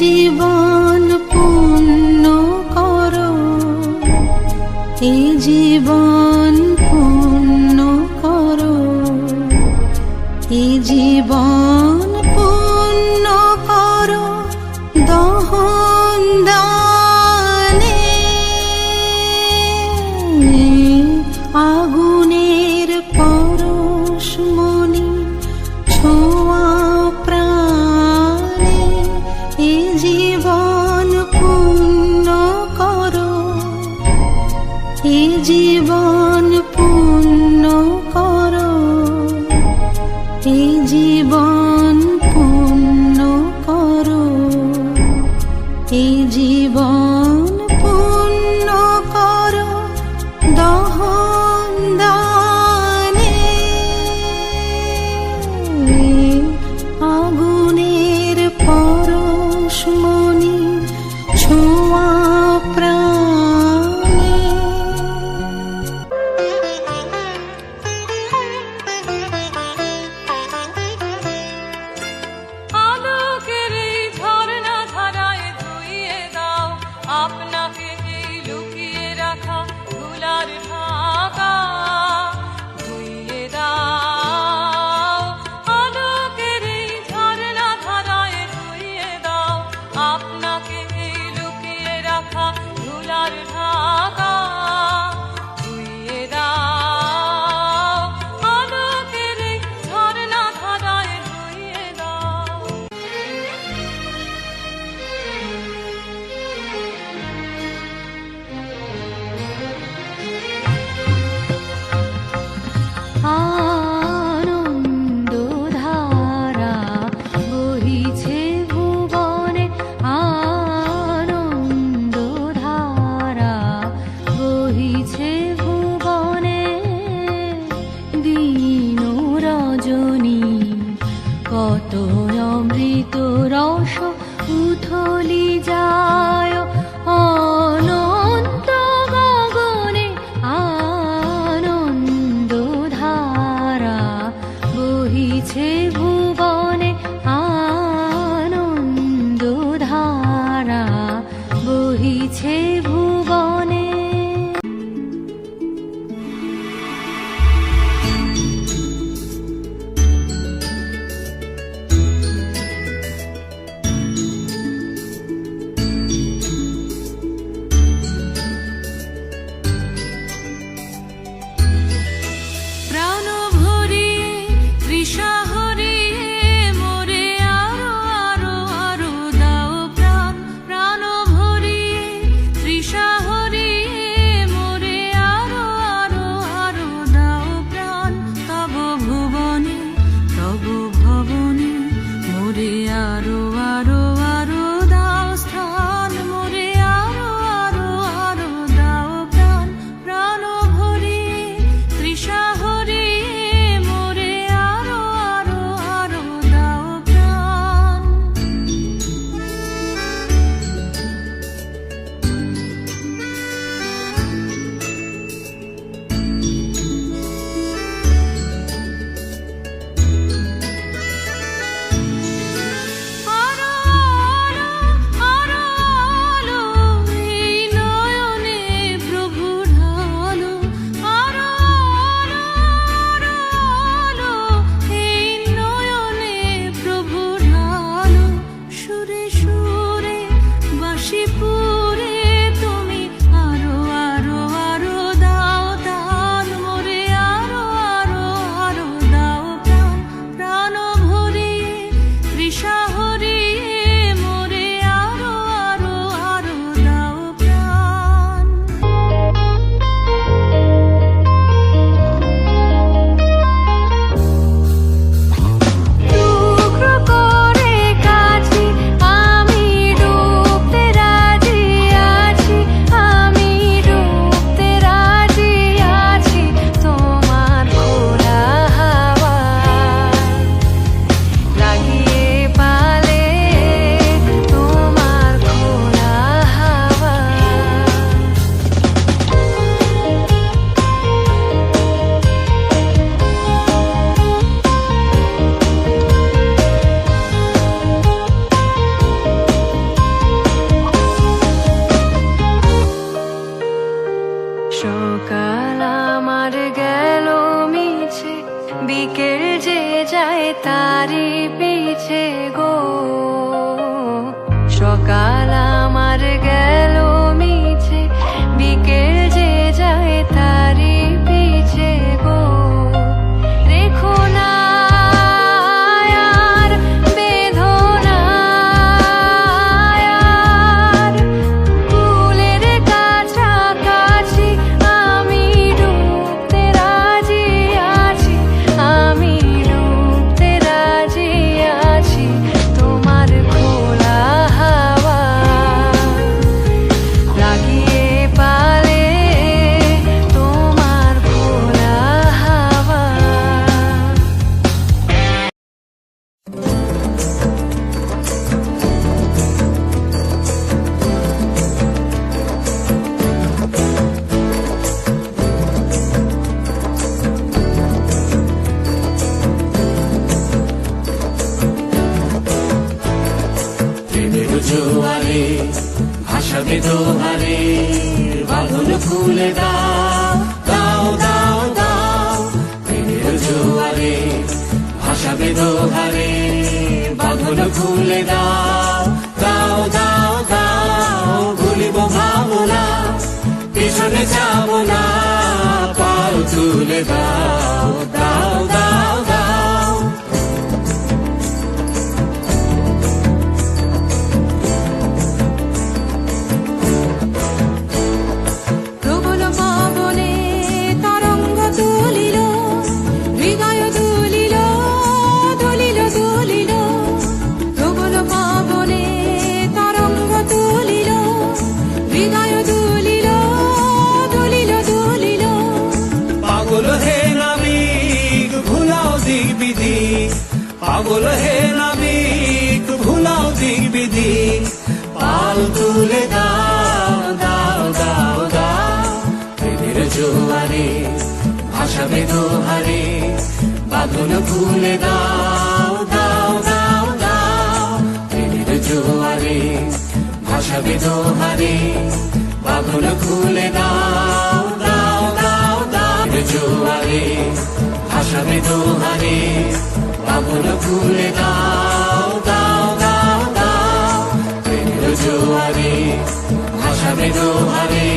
জীবন পূর্ণ করো, এই জীবন পূর্ণ করো, এই জীবন পূর্ণ করো দহন দানে। আগুনের পরশমণি ছোঁয়া প্রাণে, এই জীবন পূর্ণ করো, এই জীবন পূর্ণ করো, এই জীবন পূর্ণ করো, এই জীবন পূর্ণ করো দহন দানে। আগুনের পরশমণি ছোঁয়া প্রাণে। আলোকের এই ঝর্ণা ধারায় ধুইয়ে দাও আপনাকে এই লুকিয়ে রাখা ধুলার ঢাকা, ধুইয়ে দাও। আলোকের এই ঝর্ণা ধারায় ধুইয়ে দাও আপনাকে এই লুকিয়ে রাখা ধুলার ঢাকা, ধুইয়ে দাও। আলোকের এই ঝর্ণা ধারায় ধুইয়ে দাও। আনন্দধারা বহিছে ভুবনে, আনন্দধারা বহিছে ভুবনে। দিন রজনী কত অমৃত রস উথলি যায় অনন্ত গগনে, আনন্দধারা বহিছে ভুবনে, আনন্দধারা বহিছে ভুবনে। প্রাণ ভরিয়ে তৃষা হরিয়ে মোরে আরো আরো আরো দাও প্রাণ, প্রাণ ভরিয়ে তৃষা হরিয়ে মোরে আরো আরো আরো দাও প্রাণ। তব ভুবনে তব ভবনে মোরে আরো আরো আরো দাও স্থান, মোরে আরো আরো আরো দাও প্রাণ। প্রাণ ভরিয়ে তৃষা হরিয়ে মোরে আরো আরো আরো দাও প্রাণ। আরো আলো আরো আলো এই নয়নে প্রভু ঢালো, আরো আলো আরো আলো এই নয়নে প্রভু ঢালো। সুরে সুরে বাঁশি পুরে তুমি আরো আরো আরো দাও দান, মোরে আরো আরো আরো দাও প্রাণ। প্রাণ ভরিয়ে তৃষা হরিয়ে মোরে আরো আরো আরো দাও প্রাণ। টুকরো করে কাছি আমি ডুবতে রাজি আছি, আমি ডুবতে রাজি আছি তোমার খোলা হাওয়া লাগিয়ে পা পিছে গো সকাল আমার গেল মিছে বিকেল যে যায় তারি পিছে গো রেখো না আর বেদনা আর কুলের কাছাকাছি আমি ডুবতে রাজি আছি আমি ডুবতে রাজি আছি তোমার খোলা হাওয়া লাগিয়ে পালে তোমার খোলা হাওয়া প্রেমের জোয়ারে ভাসাবে দোহারে বাঁধন খুলে দাও দাও দাও দাও প্রেমের জোয়ারে ভাসাবে দোহারে বাঁধন খুলে দাও দাও দাও দাও ভুলিব ভাবনা পিছনে যাব না পাল তুলে দাও দাও দাও দাও প্রবল পবনে তরঙ্গ তুলিল হৃদয় দুলিল দুলিল দুলিল প্রবল পবনে তরঙ্গ তুলিল হৃদয় দুলিল দুলিল দুলিল পাগল হে নাবিক ভুলাও দিক বিধি পাগল হে নাবিক ভুলাও দিক বিধি পাল তুলে দাও দাও দাও দাও প্রেমের জোয়ারে ভাসাবে দোহারে বাঁধন খুলে দাও দাও দাও দাও প্রেমের জোয়ারে ভাসাবে দোহারে বাঁধন খুলে দাও দাও দাও দাও জোয়ারে ভাসাবে দোহারে বাঁধন খুলে দাও দাও দাও দাও প্রেমের জোয়ারে ভাসাবে দোহারে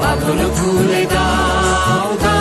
বাঁধন খুলে দাও দাও